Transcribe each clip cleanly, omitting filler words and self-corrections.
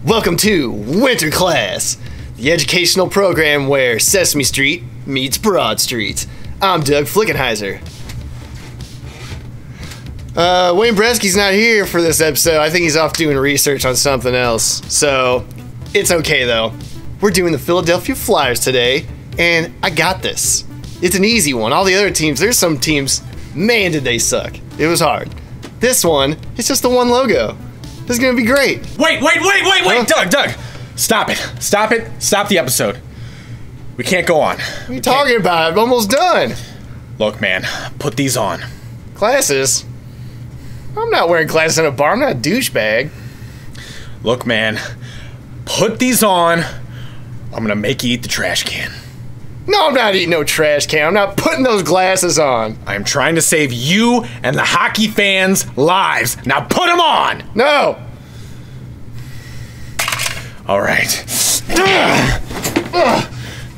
Welcome to Winter Class, the educational program where Sesame Street meets Broad Street. I'm Doug Flickenheiser. Wayne Brettzky's not here for this episode. I think he's off doing research on something else. So, it's okay though. We're doing the Philadelphia Flyers today, and I got this. It's an easy one. All the other teams, there's some teams, man did they suck. It was hard. This one, it's just the one logo. This is gonna be great. Wait, huh? Doug, stop it. Stop the episode. We can't go on. What are you talking about? I'm almost done. Look, man, put these on. Glasses? I'm not wearing glasses in a bar. I'm not a douchebag. Look, man, put these on. I'm gonna make you eat the trash can. No, I'm not eating no trash can. I'm not putting those glasses on. I'm trying to save you and the hockey fans' lives. Now put them on! No! All right.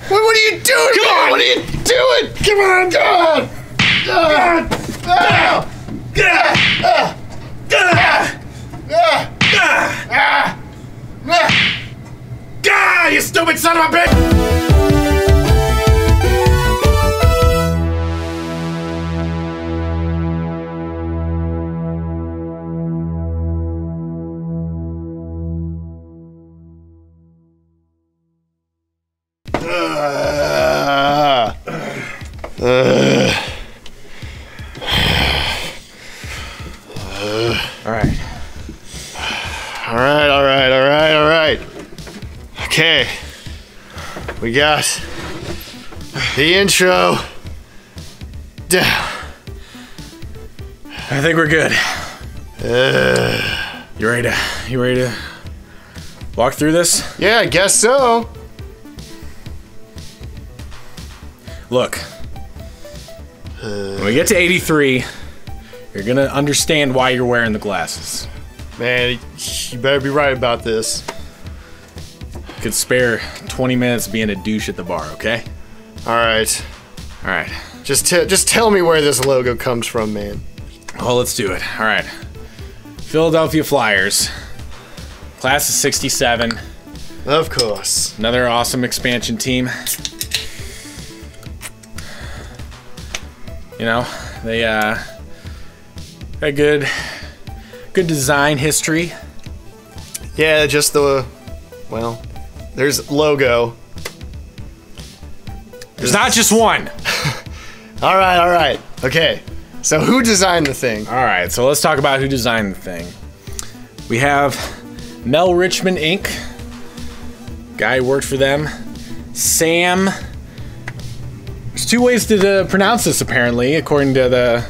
What are you doing? Come on! What are you doing? Come on, God! You stupid son of a bitch! All right. Okay. We got the intro down. I think we're good. You ready to walk through this? Yeah, I guess so. Look, when we get to 83, you're gonna understand why you're wearing the glasses. Man, you better be right about this. You could spare 20 minutes being a douche at the bar, okay? All right. Just tell me where this logo comes from, man. Well, let's do it. All right. Philadelphia Flyers, class of '67. Of course. Another awesome expansion team. You know, they had good design history. Yeah, just well, there's logo. There's not just one. All right. Okay. So who designed the thing? All right, so let's talk about who designed the thing. We have Mel Richmond Inc. Guy who worked for them. Sam. There's two ways to pronounce this, apparently, according to the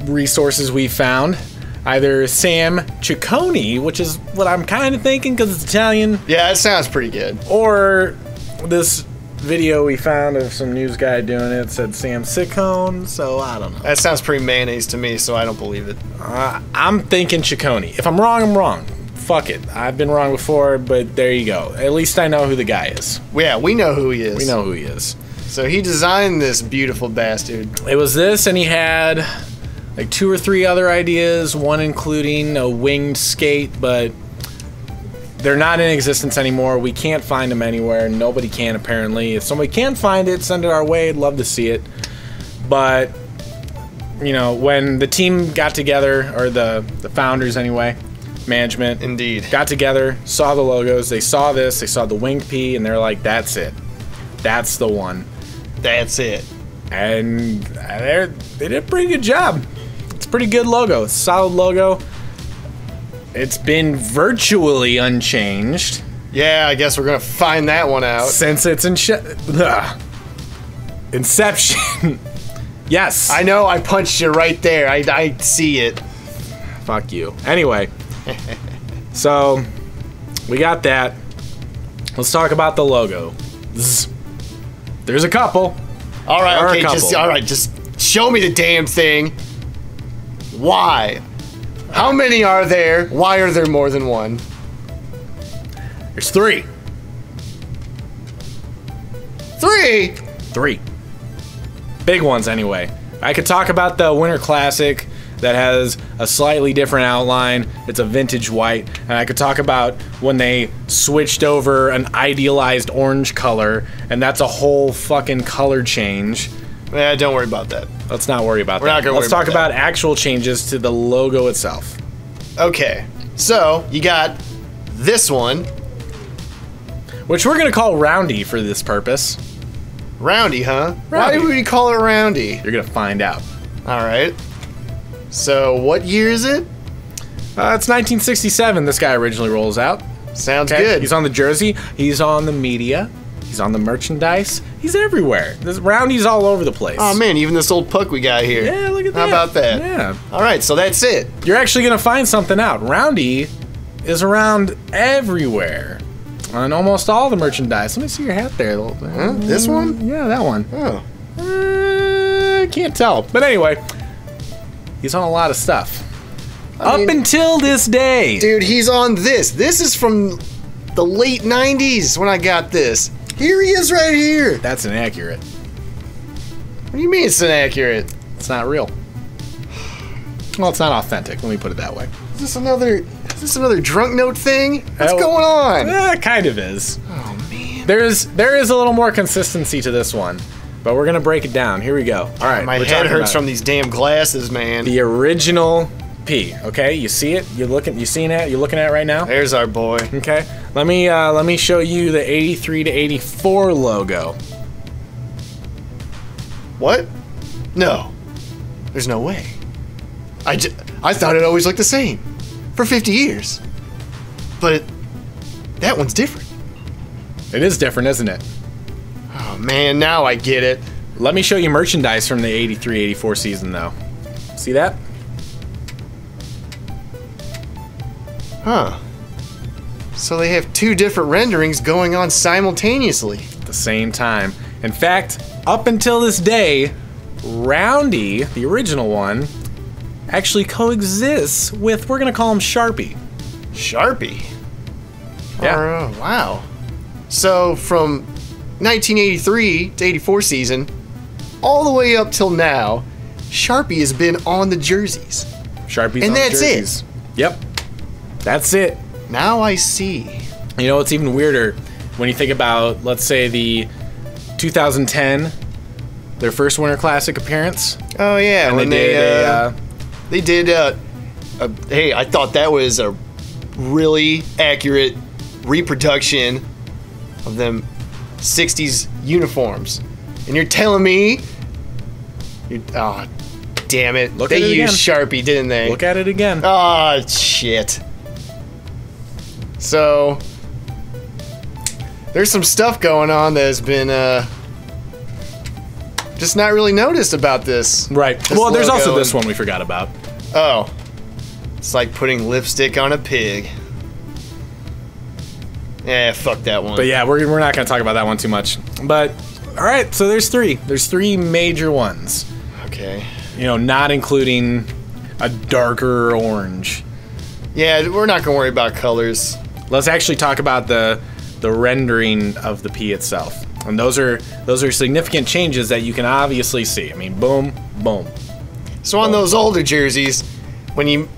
resources we found. Either Sam Ciccone, which is what I'm kind of thinking because it's Italian. Yeah, it sounds pretty good. Or this video we found of some news guy doing it said Sam Ciccone, so I don't know. That sounds pretty mayonnaise to me, so I don't believe it. I'm thinking Ciccone. If I'm wrong, I'm wrong. Fuck it. I've been wrong before, but there you go. At least I know who the guy is. Yeah, we know who he is. We know who he is. So he designed this beautiful bastard. It was this, and he had like 2 or 3 other ideas, one including a winged skate, but they're not in existence anymore. We can't find them anywhere. Nobody can, apparently. If somebody can find it, send it our way. I'd love to see it. But, you know, when the team got together, or the founders anyway, management, indeed, got together, saw the logos, they saw this, they saw the winged P, and they're like, that's it. That's the one. That's it. And they did a pretty good job. It's a pretty good logo. It's a solid logo. It's been virtually unchanged. Yeah, I guess we're gonna find that one out. Since its inception. Yes. I know, I punched you right there. I see it. Fuck you. Anyway. So, we got that. Let's talk about the logo. There's a couple. All right, okay, just show me the damn thing. Why? How many are there? Why are there more than one? There's 3. 3? 3. Big ones, anyway. I could talk about the Winter Classic. that has a slightly different outline. It's a vintage white. And I could talk about when they switched over an idealized orange color, and that's a whole fucking color change. Yeah, don't worry about that. Let's not worry about We're that. not gonna Let's worry talk about about actual changes to the logo itself. Okay, so you got this one. Which we're gonna call Roundy for this purpose. Roundy, huh? Roundy. Why would we call it Roundy? You're gonna find out. All right. So what year is it? It's 1967. This guy originally rolls out. Sounds Okay? good. He's on the jersey. He's on the media. He's on the merchandise. He's everywhere. This Roundy's all over the place. Oh man, even this old puck we got here. Yeah, look at that. How about that? Yeah. All right, so that's it. You're actually gonna find something out. Roundy is around everywhere. On almost all the merchandise. Let me see your hat there. Huh? This one? Yeah, that one. Oh. Can't tell. But anyway, he's on a lot of stuff. I mean, Up until this day. dude, he's on this. This is from the late 90s when I got this. Here he is right here. That's inaccurate. What do you mean it's inaccurate? It's not real. Well, it's not authentic. Let me put it that way. Is this another drunk note thing? What's going on? It kind of is. Oh man. There is a little more consistency to this one, but we're gonna break it down. Here we go. All right. My we're head talking hurts about from these damn glasses, man. the original P. Okay, you see it? You seeing it? You're looking at it right now? There's our boy. Okay. Let me show you the 83 to 84 logo. What? No. There's no way. I thought it always looked the same for 50 years. But that one's different. It is different, isn't it? Oh man, now I get it. Let me show you merchandise from the 83-84 season, though. See that? Huh. So they have two different renderings going on simultaneously. At the same time. In fact, up until this day, Roundy, the original one, actually coexists with, we're gonna call him Sharpie. Sharpie? Yeah. Oh, wow. So from 1983 to 84 season, all the way up till now, Sharpie has been on the jerseys. Sharpie's And on that's the it. jerseys. Yep. That's it. Now I see. You know what's even weirder? When you think about, let's say, the 2010, their first Winter Classic appearance. Oh yeah, And when they did hey, I thought that was a really accurate reproduction of them 60s uniforms. And you're telling me, oh, damn it. Look They at it used again. Sharpie, didn't they? look at it again. Oh, shit. So, there's some stuff going on that has been, just not really noticed about this. Right. This Well, there's also logo this one we forgot about. Oh. It's like putting lipstick on a pig. Yeah, fuck that one. But yeah, we're not going to talk about that one too much. But, all right, so there's three. There's three major ones. Okay. You know, not including a darker orange. Yeah, we're not gonna worry about colors. Let's actually talk about the rendering of the P itself. And those are significant changes that you can obviously see. I mean, boom, boom. So on those older jerseys, when you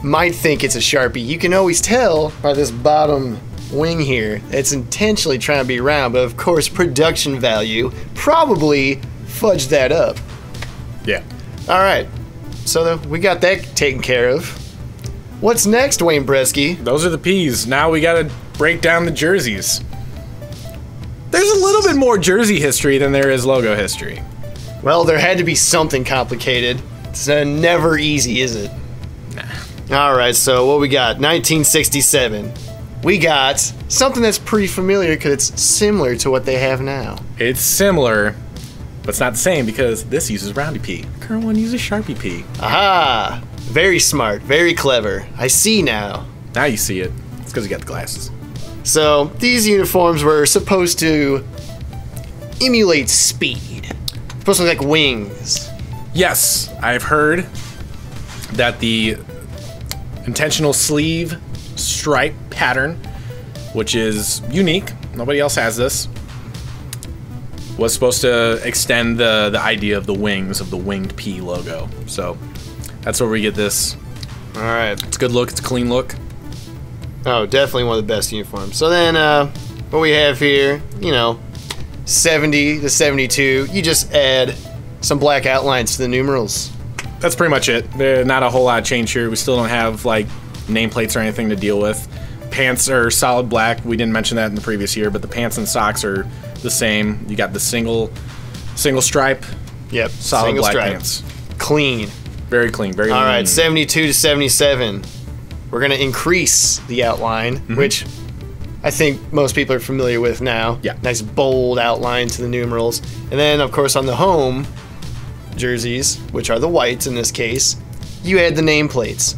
might think it's a Sharpie, you can always tell by this bottom wing here. It's intentionally trying to be round, but of course production value probably fudged that up. Yeah. All right, so we got that taken care of. What's next, Wayne Brettzky? Those are the P's. Now we got to break down the jerseys. There's a little bit more jersey history than there is logo history. Well, there had to be something complicated. It's never easy, is it? Nah. All right, so what we got? 1967. We got something that's pretty familiar because it's similar to what they have now. It's similar, but it's not the same because this uses Roundy P. The current one uses Sharpie P. Aha! Very smart, very clever. I see now. Now you see it. It's because you got the glasses. So, these uniforms were supposed to emulate speed. Supposed to look like wings. Yes, I've heard that the intentional sleeve stripe pattern, which is unique, nobody else has this, was supposed to extend the idea of the wings, of the winged P logo. So That's where we get this. All right. It's a good look. It's a clean look. Oh, definitely one of the best uniforms. So then, what we have here, 70 to 72. You just add some black outlines to the numerals. That's pretty much it. There's not a whole lot of change here. We still don't have like nameplates or anything to deal with. Pants are solid black. We didn't mention that in the previous year, but the pants and socks are the same. You got the single stripe. Yep. Solid single black stripe. pants. Clean. Very clean. Very All lean. right. 72 to 77. We're gonna increase the outline, which I think most people are familiar with now. Yeah. Nice bold outline to the numerals, and then of course on the home jerseys, which are the whites in this case, you add the nameplates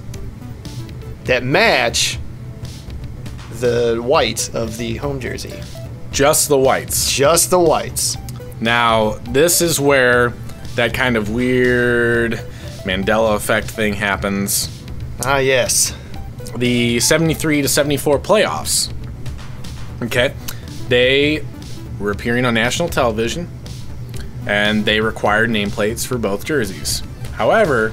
that match the white of the home jersey. Just the whites. Just the whites. Now, this is where that kind of weird Mandela effect thing happens. Ah, yes. The 73 to 74 playoffs. Okay. They were appearing on national television, and they required nameplates for both jerseys. However,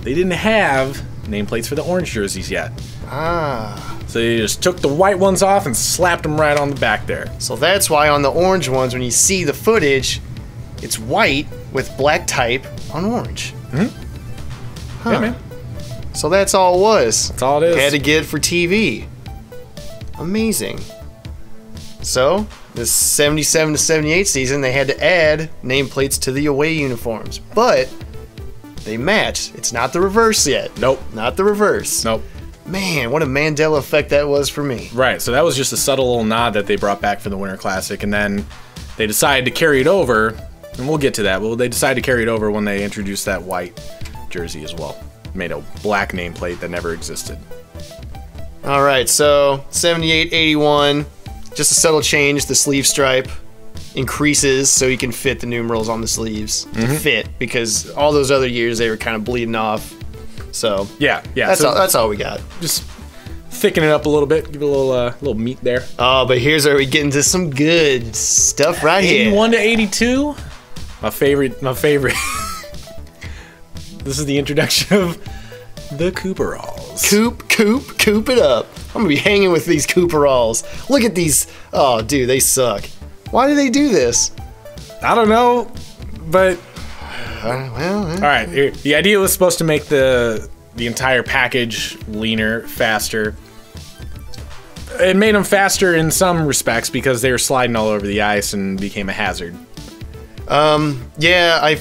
they didn't have nameplates for the orange jerseys yet. Ah. So they just took the white ones off and slapped them right on the back there. So that's why on the orange ones, when you see the footage, it's white with black type on orange. Huh. Yeah, man. So that's all it was. That's all it is. Had to get for TV. Amazing. So, this 77 to 78 season, they had to add nameplates to the away uniforms. But they matched. It's not the reverse yet. Nope. Not the reverse. Nope. Man, what a Mandela effect that was for me. Right, so that was just a subtle little nod that they brought back for the Winter Classic, and then they decided to carry it over, and we'll get to that. Well, they decided to carry it over when they introduced that white jersey as well. Made a black nameplate that never existed. All right, so 78, 81, just a subtle change. The sleeve stripe increases so you can fit the numerals on the sleeves. Fit, because all those other years they were kind of bleeding off. So Yeah. that's all we got. Just thicken it up a little bit, give it a little meat there. Oh, but here's where we get into some good stuff right here. 81 to 82, my favorite. This is the introduction of the Cooperalls. Coop it up. I'm gonna be hanging with these Cooperalls. Look at these. Oh, dude, they suck. Why do they do this? I don't know, but Well, all right. The idea was supposed to make the entire package leaner, faster. It made them faster in some respects because they were sliding all over the ice and became a hazard. yeah,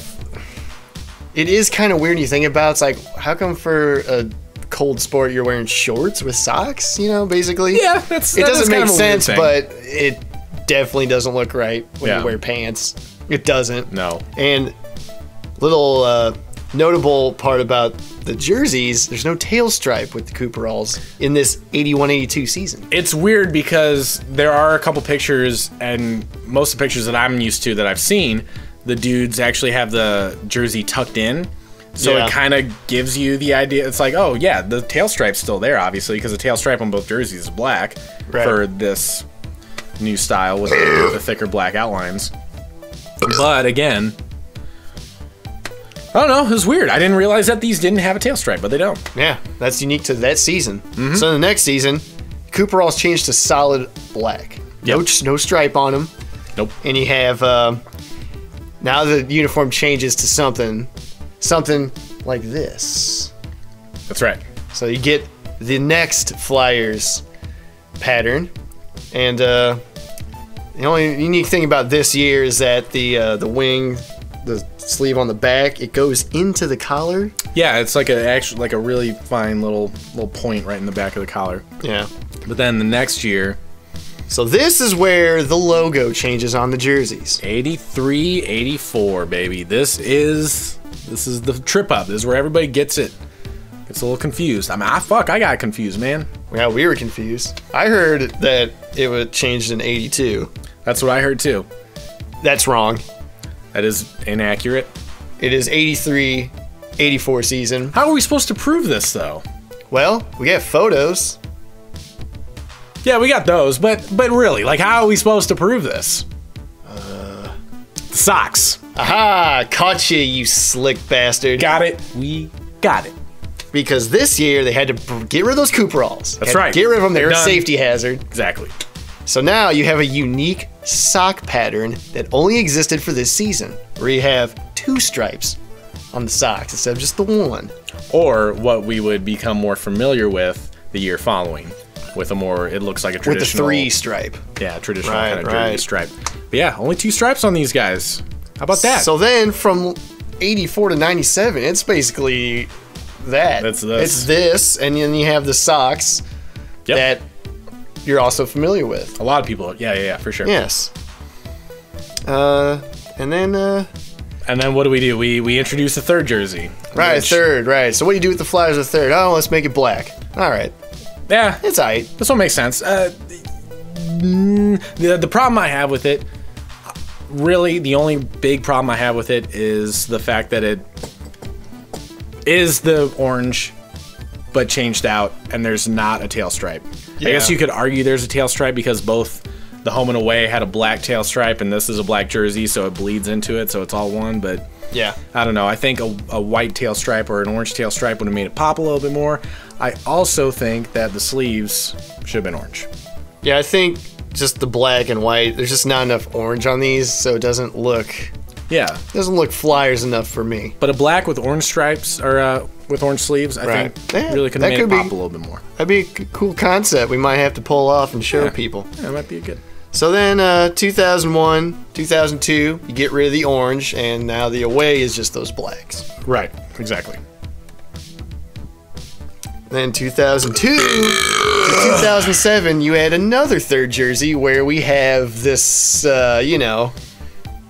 it is kind of weird when you think about it. It's like, how come for a cold sport you're wearing shorts with socks, basically? Yeah, it that doesn't is make kind of a weird sense, thing. but it definitely doesn't look right when Yeah. you wear pants. It doesn't. No. And little notable part about the jerseys, there's no tail stripe with the Cooperalls in this 81-82 season. It's weird because there are a couple pictures, and most of the pictures that I'm used to that I've seen, the dudes actually have the jersey tucked in. So Yeah. it kind of gives you the idea. It's like, oh, yeah, the tail stripe's still there, obviously, because the tail stripe on both jerseys is black Right. for this new style with the thicker black outlines. But again, I don't know. It was weird. I didn't realize that these didn't have a tail stripe, but they don't. Yeah, that's unique to that season. So the next season, Cooperalls changed to solid black. Yep. No stripe on them. Nope. And you have now the uniform changes to something like this. That's right. So you get the next Flyers pattern, and the only unique thing about this year is that the wing, the sleeve on the back, it goes into the collar. Yeah, it's like a really fine little point right in the back of the collar. Yeah. But then the next year, So this is where the logo changes on the jerseys. 83, 84, baby. This is the trip up. This is where everybody gets it. Gets a little confused. I got confused, man. Yeah, we were confused. I heard that it was changed in 82. That's what I heard too. That's wrong. That is inaccurate. It is 83, 84 season. How are we supposed to prove this, though? Well, we got photos. Yeah, we got those, but really, like, how are we supposed to prove this? Socks. Aha! Caught you, you slick bastard. Got it. We Got it. Because this year they had to get rid of those Cooperalls. That's right. Get rid of them. They're a Done. safety hazard. Exactly. So now you have a unique sock pattern that only existed for this season, where you have 2 stripes on the socks instead of just the 1. Or what we would become more familiar with the year following, with a more, it looks like a traditional... With the 3 stripe. Yeah, traditional kind of jersey stripe. But yeah, only 2 stripes on these guys. How about that? So then from 84 to 97, it's basically that. That's this. It's this, and then you have the socks that you're also familiar with. A lot of people, yeah, for sure. Yes. And then what do? We introduce a third jersey. Right, third, right. So what do you do with the Flyers with third? Oh, let's make it black. All right. Yeah. It's aight. This one makes sense. The problem I have with it, really, the only big problem I have with it is the fact that it is the orange, but changed out, and there's not a tail stripe. Yeah. I guess you could argue there's a tail stripe because both the home and away had a black tail stripe, and this is a black jersey, so it bleeds into it, so it's all one. But yeah, I don't know. I think a white tail stripe or an orange tail stripe would have made it pop a little bit more. I also think that the sleeves should have been orange. Yeah, I think just the black and white, there's just not enough orange on these, so it doesn't look Flyers enough for me. But a black with orange stripes, or with orange sleeves, I think really could have made it pop a little bit more. That'd be a cool concept we might have to pull off and show people. Yeah, that might be good. So then 2001, 2002, you get rid of the orange, and now the away is just those blacks. Right, exactly. Then 2002 to 2007, you add another third jersey where we have this,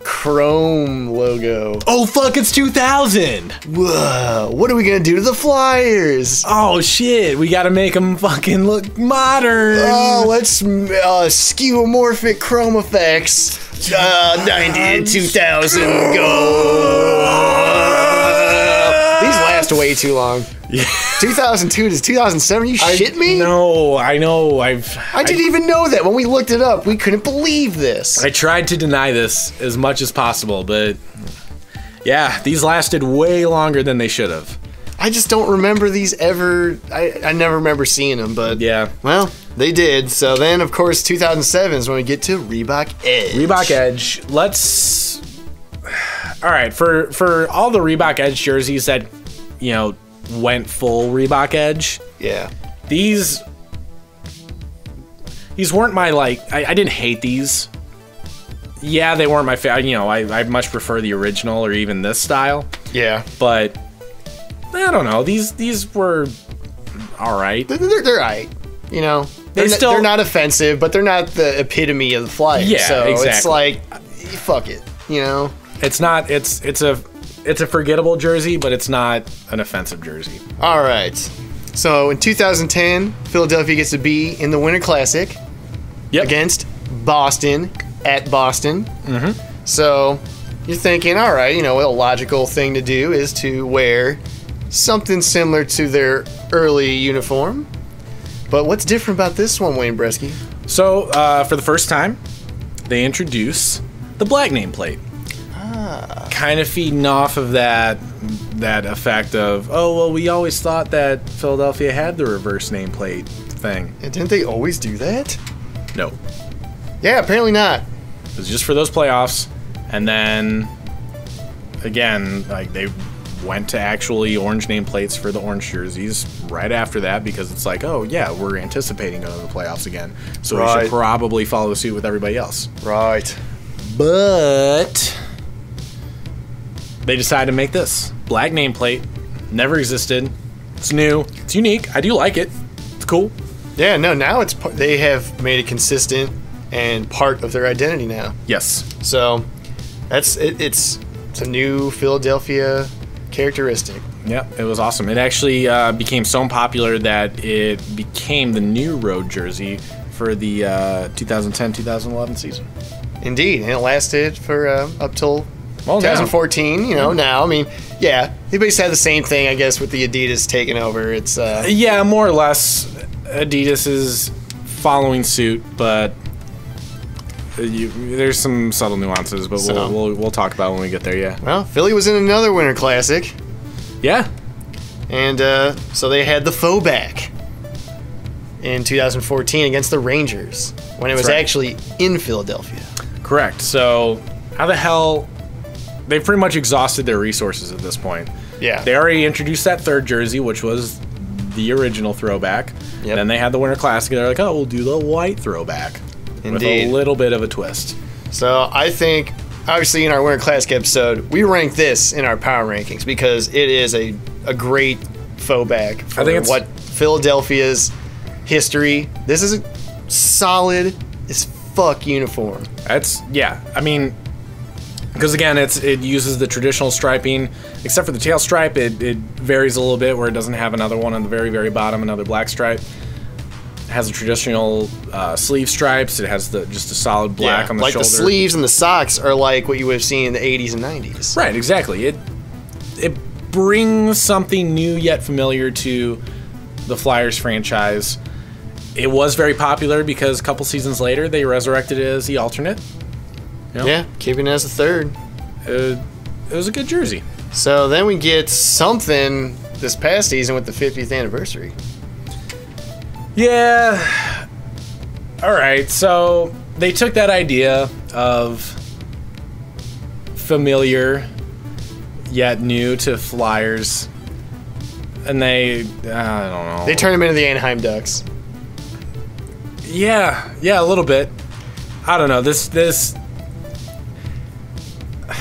chrome logo. Oh, fuck, it's 2000! Whoa, what are we gonna do to the Flyers? Oh, shit, we gotta make them fucking look modern! Oh, let's skeuomorphic chrome effects. 90 and 2000, go! These last way too long. Yeah. 2002 to 2007, you shit me? No, I know. I didn't even know that. When we looked it up, we couldn't believe this. I tried to deny this as much as possible, but yeah, these lasted way longer than they should have. I just don't remember these ever. I never remember seeing them, but yeah. Well, they did. So then, of course, 2007 is when we get to Reebok Edge. Reebok Edge. Let's... All right, for all the Reebok Edge jerseys that, went full Reebok Edge. Yeah. These weren't my, I didn't hate these. Yeah, they weren't my favorite. I much prefer the original or even this style. Yeah. But I don't know. These were all right. They're all right. They're not offensive, but they're not the epitome of the Flyers. Yeah, so exactly. It's like, fuck it. It's not. It's a forgettable jersey, but it's not an offensive jersey. All right. So in 2010, Philadelphia gets to be in the Winter Classic against Boston at Boston. Mm-hmm. So you're thinking, all right, a logical thing to do is to wear something similar to their early uniform. But what's different about this one, Wayne Brettzky? So for the first time, they introduce the black nameplate. Kind of feeding off of that effect of, oh, well, we always thought that Philadelphia had the reverse nameplate thing. And didn't they always do that? No. Yeah, apparently not. It was just for those playoffs. And then, again, they went to actually orange nameplates for the orange jerseys right after that because it's like, oh, yeah, we're anticipating going to the playoffs again. So we should probably follow suit with everybody else. Right. But they decided to make this black nameplate. Never existed. It's new. It's unique. I do like it. It's cool. Yeah, no, now they have made it consistent and part of their identity now. Yes. So that's it. It's a new Philadelphia characteristic. Yep, it was awesome. It actually became so popular that it became the new road jersey for the 2010-2011 season. Indeed, and it lasted for up till 2014. Now. Now, I mean, yeah, they basically had the same thing, I guess, with the Adidas taking over. It's yeah, more or less. Adidas is following suit, but there's some subtle nuances, but we'll talk about it when we get there. Yeah. Well, Philly was in another Winter Classic. Yeah. And so they had the faux-back in 2014 against the Rangers when it was actually in Philadelphia. Correct. So how the hell... They've pretty much exhausted their resources at this point. Yeah. They already introduced that third jersey, which was the original throwback. Yep. Then they had the Winter Classic, and they're like, oh, we'll do the white throwback. Indeed. With a little bit of a twist. So I think, obviously, in our Winter Classic episode, we ranked this in our power rankings because it is a great faux back for what Philadelphia's history. This is a solid as fuck uniform. I mean, because again, it uses the traditional striping, except for the tail stripe. It varies a little bit where it doesn't have another one on the very, very bottom, another black stripe. It has the traditional sleeve stripes. It has just a solid black on the shoulder. Like the sleeves and the socks are like what you would have seen in the 80s and 90s. Right, exactly. It brings something new yet familiar to the Flyers franchise. It was very popular because a couple seasons later they resurrected it as the alternate. You know? Yeah, keeping it as a third. It was a good jersey. So then we get something this past season with the 50th anniversary. Yeah. All right. So they took that idea of familiar yet new to Flyers, and I don't know. They turned them into the Anaheim Ducks. Yeah, a little bit. I don't know. This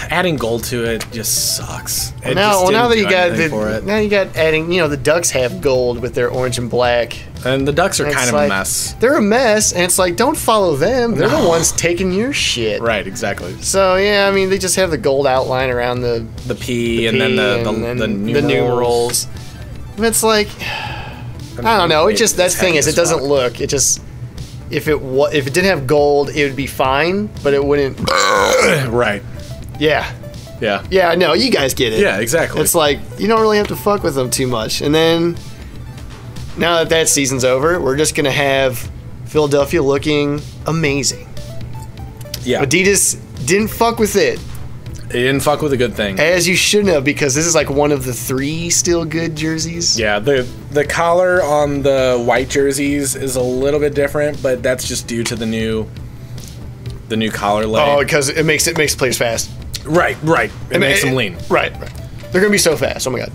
adding gold to it just sucks. Now you got adding. You know, the Ducks have gold with their orange and black. And the Ducks are kind of a mess. They're a mess, and it's like, don't follow them. They're the ones taking your shit. Right, exactly. So, yeah, I mean, they just have the gold outline around the P and then the numerals. And it's like, I don't know. That thing is, it doesn't look. It just, if it didn't have gold, it would be fine, but it wouldn't. Right. Yeah. Yeah. Yeah, no, you guys get it. Yeah, exactly. It's like, you don't really have to fuck with them too much. And then, now that season's over, we're just going to have Philadelphia looking amazing. Yeah. Adidas didn't fuck with it. They didn't fuck with a good thing. As you shouldn't have, because this is like one of the 3 still good jerseys. Yeah, the collar on the white jerseys is a little bit different, but that's just due to the new collar lay. Oh, because it makes players fast. Right. It makes them lean. Right. They're going to be so fast. Oh my god.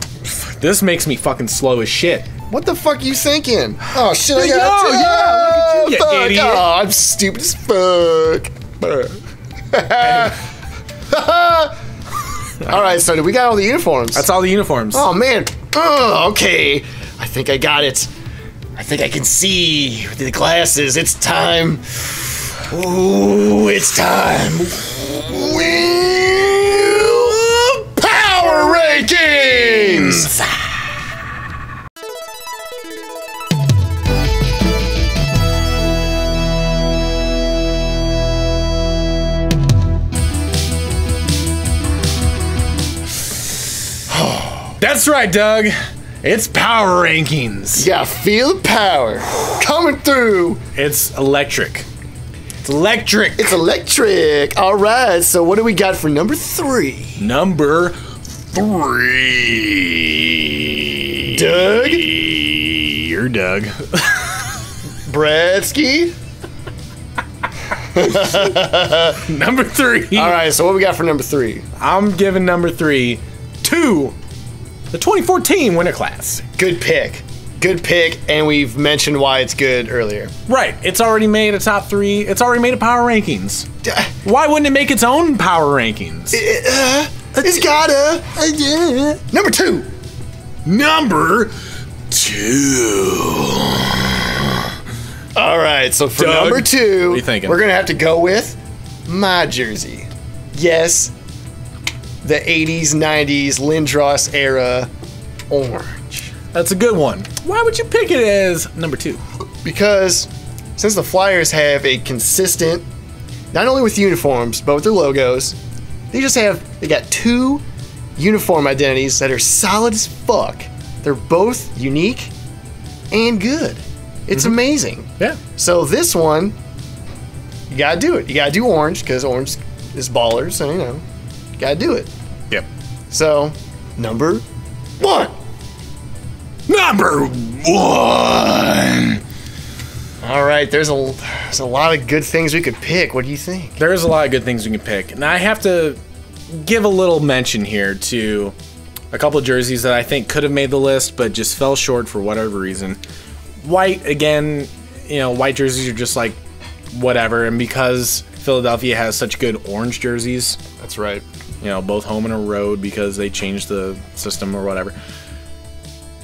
This makes me fucking slow as shit. What the fuck are you thinking? Oh shit, I got look at you, idiot. Oh, I'm stupid as fuck. Alright, so we got all the uniforms. That's all the uniforms. Oh man. Oh, okay. I think I got it. I think I can see with the glasses. It's time. Ooh, it's time. Power Rankings! That's right, Doug. It's power rankings. You gotta feel the power coming through. It's electric. It's electric. It's electric. All right. So what do we got for number 3? Number 3. Doug? You're Doug. Brettzky? Number 3. All right. So what we got for number 3? I'm giving number 3 to the 2014 Winter Class. Good pick. Good pick, and we've mentioned why it's good earlier. Right. It's already made a top 3. It's already made a power rankings. Why wouldn't it make its own power rankings? It's gotta. Number 2. Number 2. All right, so for Doug, number 2, what are you thinking? We're going to have to go with my jersey. Yes, the 80s, 90s, Lindros era orange. That's a good one. Why would you pick it as number 2? Because since the Flyers have a consistent, not only with uniforms, but with their logos, they got 2 uniform identities that are solid as fuck. They're both unique and good. It's amazing. Yeah. So this one, you gotta do it. You gotta do orange, because orange is baller, so, you know, you gotta do it. Yep. So, number 1. Number 1. All right, there's a lot of good things we could pick. What do you think? There's a lot of good things we can pick. Now I have to give a little mention here to a couple of jerseys that I think could have made the list, but just fell short for whatever reason. White, again, white jerseys are just like whatever, and because Philadelphia has such good orange jerseys, That's right. Both home and a road, because they changed the system or whatever.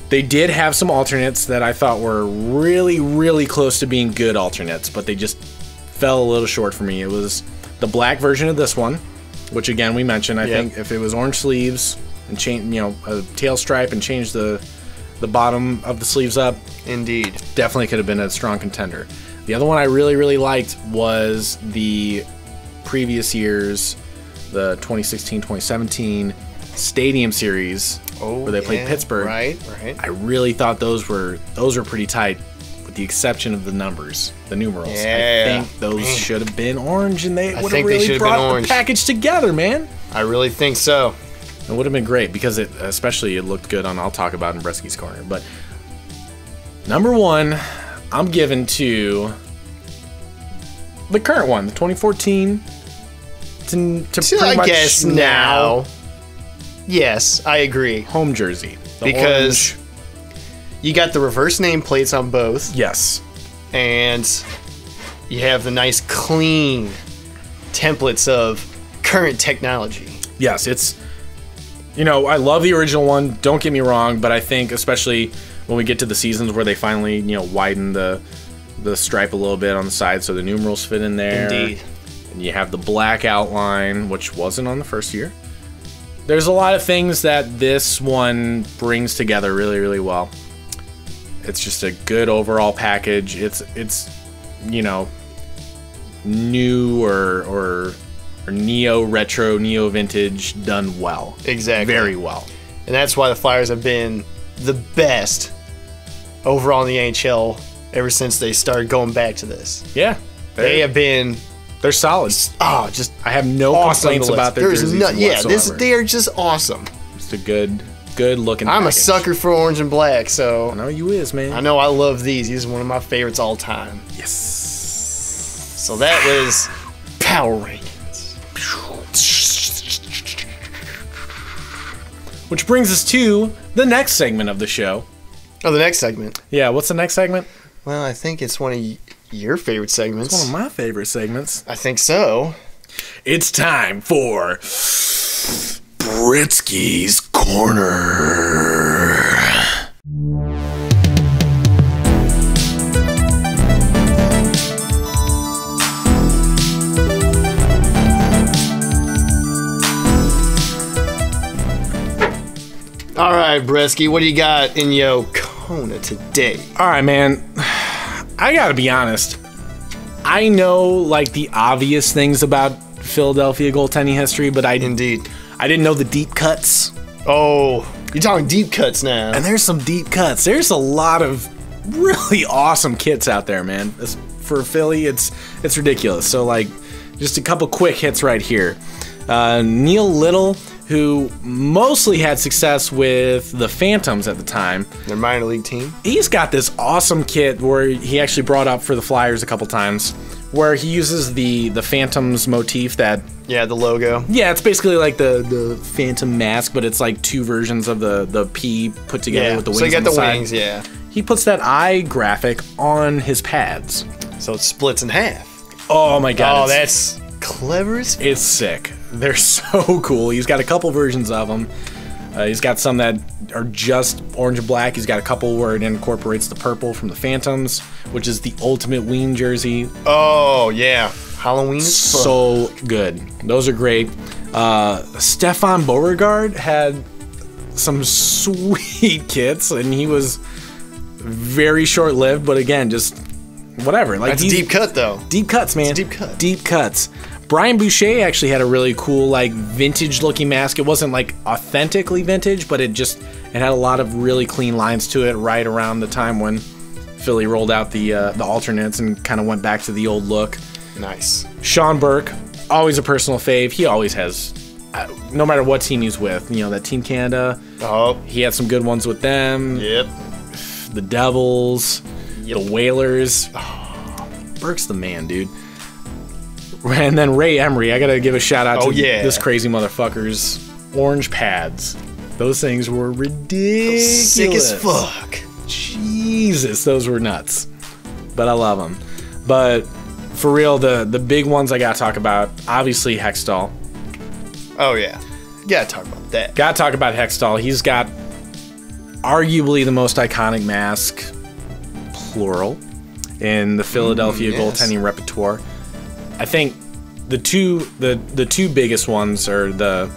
They did have some alternates that I thought were really, really close to being good alternates, but they just fell a little short for me. It was the black version of this one, which again we mentioned. I think if it was orange sleeves and change, a tail stripe and change the bottom of the sleeves up, Indeed, definitely could have been a strong contender. The other one I really, really liked was the previous years, the 2016-2017 Stadium Series, where they played Pittsburgh. Right. I really thought those were pretty tight, with the exception of the numbers, the numerals. Yeah. I think those should have been orange, and they would have they really should have brought been orange. the package together, man. I really think so. It would have been great, because it looked good on, I'll talk about in Brettzky's corner. But number 1, I'm giving to the current one, the 2014 to pretty I much guess now. Yes, I agree. Home jersey. The Because orange. you got the reverse nameplates on both, Yes. and you have the nice clean templates of current technology. Yes, it's, I love the original one, don't get me wrong, but I think especially when we get to the seasons where they finally, widen the stripe a little bit on the side so the numerals fit in there. Indeed. And you have the black outline, which wasn't on the first year. There's a lot of things that this one brings together really, really well. It's just a good overall package. It's new or neo-retro, neo-vintage done well. Exactly. Very well. And that's why the Flyers have been the best overall in the NHL ever since they started going back to this. Yeah. They have been... They're solid. Oh, just I have no awesome complaints about their There's jerseys whatsoever. they are just awesome. Just a good looking I'm package. a sucker for orange and black, so I know you is, man. I know I love these. These are one of my favorites all time. Yes. So that was Power Rankings. Which brings us to the next segment of the show. Oh, the next segment. Yeah, what's the next segment? Well, I think it's one of your favorite segments. It's one of my favorite segments. I think so. It's time for Brettzky's Corner. All right, Brettzky, what do you got in your Kona today? All right, man. I gotta be honest. I know, like, the obvious things about Philadelphia goaltending history, but I didn't know the deep cuts. Oh, you're talking deep cuts now. And there's some deep cuts. There's a lot of really awesome kits out there, man. For Philly, it's ridiculous. So, like, just a couple quick hits right here. Neil Little, who mostly had success with the Phantoms at the time. Their minor league team. He's got this awesome kit where he actually brought up for the Flyers a couple times, where he uses the Phantoms motif that... Yeah, the logo. Yeah, it's basically like the Phantom mask, but it's like two versions of the P put together with the wings so you got on the side. wings, yeah. He puts that eye graphic on his pads. So it splits in half. Oh my god. Oh, that's clever as... It's sick. They're so cool. He's got a couple versions of them. He's got some that are just orange and black. He's got a couple where it incorporates the purple from the Phantoms, which is the ultimate Ween jersey. Oh, yeah. Halloween is fun. So good. Those are great. Stefan Beauregard had some sweet kits, and he was very short-lived, but again, just whatever. Like, That's a deep cut, though. Deep cuts, man. It's a deep cut. Deep cuts. Brian Boucher actually had a really cool, like, vintage-looking mask. It wasn't, like, authentically vintage, but it had a lot of really clean lines to it right around the time when Philly rolled out the alternates and kind of went back to the old look. Nice. Sean Burke, always a personal fave. He always has, no matter what team he's with. You know, that Team Canada. Oh. He had some good ones with them. Yep. Reef, the Devils, the Whalers. Oh, Burke's the man, dude. And then Ray Emery. I gotta give a shout out to this crazy motherfucker's orange pads. Those things were ridiculous. Sick as fuck. Jesus, those were nuts. But I love them. But for real, the big ones I gotta talk about, obviously Hextall. Oh yeah, gotta talk about that. Gotta talk about Hextall. He's got arguably the most iconic mask, plural, in the Philadelphia goaltending repertoire. I think the two biggest ones are the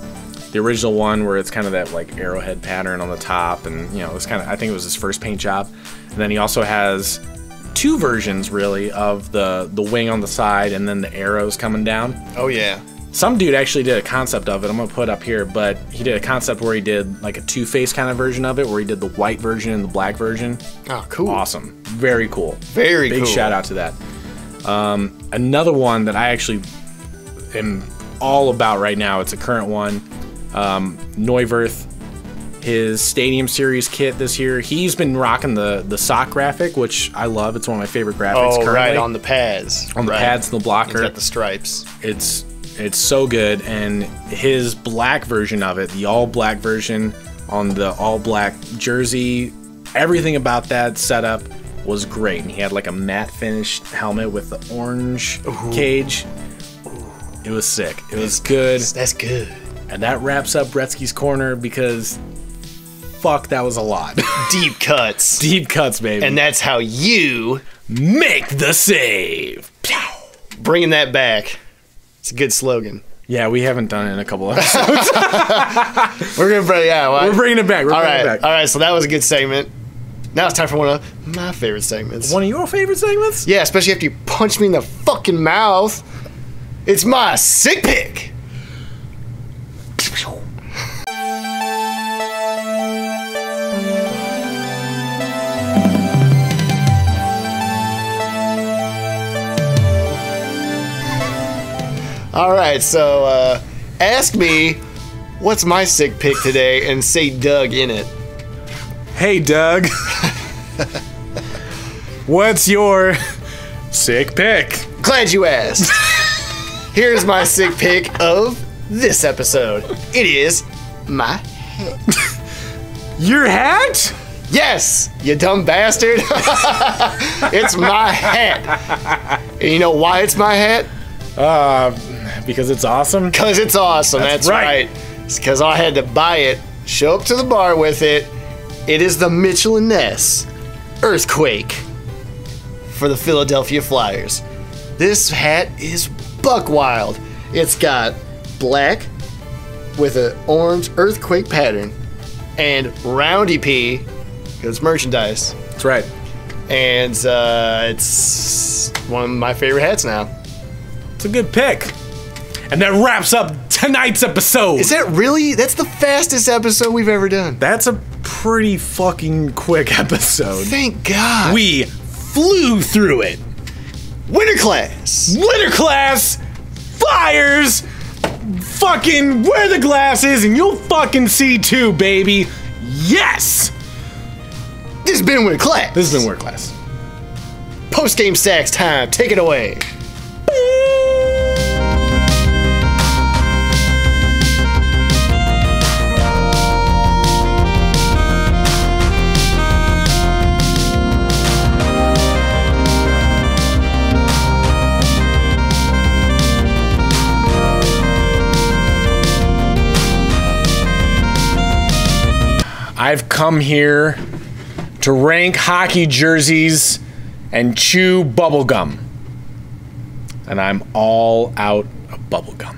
original one where it's kind of that like arrowhead pattern on the top, and you know, it's kind of, I think it was his first paint job. And then he also has two versions really of the wing on the side and then the arrows coming down. Oh yeah. Some dude actually did a concept of it. I'm gonna put up here, but he did a concept where he did like a two-face kind of version of it, where he did the white version and the black version. Oh, cool. Awesome. Very cool. Very cool. Big shout out to that. Another one that I actually am all about right now, it's a current one. Neuwirth, his Stadium Series kit this year. He's been rocking the sock graphic, which I love. It's one of my favorite graphics currently. Right, on the pads. On the pads and the blocker. He's got the stripes. It's so good, and his black version of it, the all black version on the all black jersey, everything about that setup was great. And he had like a matte finished helmet with the orange cage. It was sick. It was good. That's good. And that wraps up Brettzky's Corner, because fuck, that was a lot. Deep cuts. Deep cuts, baby. And that's how you make the save. Bringing that back. It's a good slogan. Yeah, we haven't done it in a couple episodes. We're bringing it back. All right, so that was a good segment. Now it's time for one of my favorite segments. One of your favorite segments? Yeah, especially after you punch me in the fucking mouth. It's my sick pick. All right, so ask me what's my sick pick today and say Doug in it. Hey, Doug. What's your sick pick? Glad you asked. Here's my sick pick of this episode. It is my hat. Your hat? Yes, you dumb bastard. It's my hat. And you know why it's my hat? Because it's awesome? Because it's awesome, that's right. It's because I had to buy it, show up to the bar with it. It is the Mitchell & Ness Earthquake for the Philadelphia Flyers. This hat is buck wild. It's got black with an orange earthquake pattern and roundy P, because it's merchandise. That's right. And it's one of my favorite hats now. It's a good pick. And that wraps up tonight's episode. Is that really? That's the fastest episode we've ever done. That's a pretty fucking quick episode. Thank God. We flew through it. Winter class. Winter class. Flyers. Fucking wear the glasses and you'll fucking see too, baby. Yes. This has been Winter class. This has been Winter class. Postgame Sax time. Take it away. I've come here to rank hockey jerseys and chew bubblegum. And I'm all out of bubblegum.